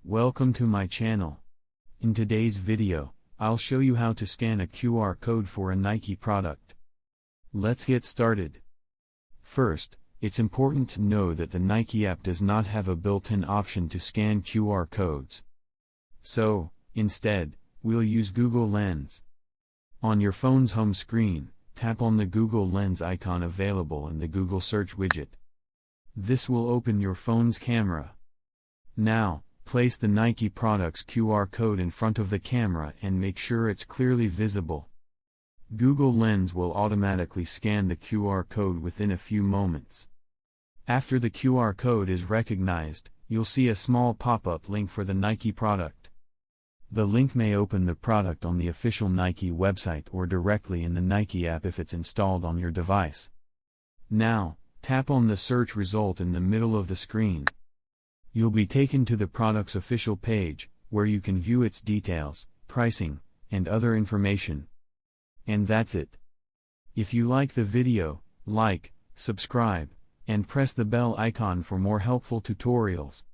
Welcome to my channel. In today's video, I'll show you how to scan a QR code for a Nike product. Let's get started. First, it's important to know that the Nike app does not have a built-in option to scan QR codes. So, instead, we'll use Google Lens. On your phone's home screen, tap on the Google Lens icon available in the Google search widget. This will open your phone's camera. Now, place the Nike product's QR code in front of the camera and make sure it's clearly visible. Google Lens will automatically scan the QR code within a few moments. After the QR code is recognized, you'll see a small pop-up link for the Nike product. The link may open the product on the official Nike website or directly in the Nike app if it's installed on your device. Now, tap on the search result in the middle of the screen. You'll be taken to the product's official page, where you can view its details, pricing, and other information. And that's it. If you like the video, like, subscribe, and press the bell icon for more helpful tutorials.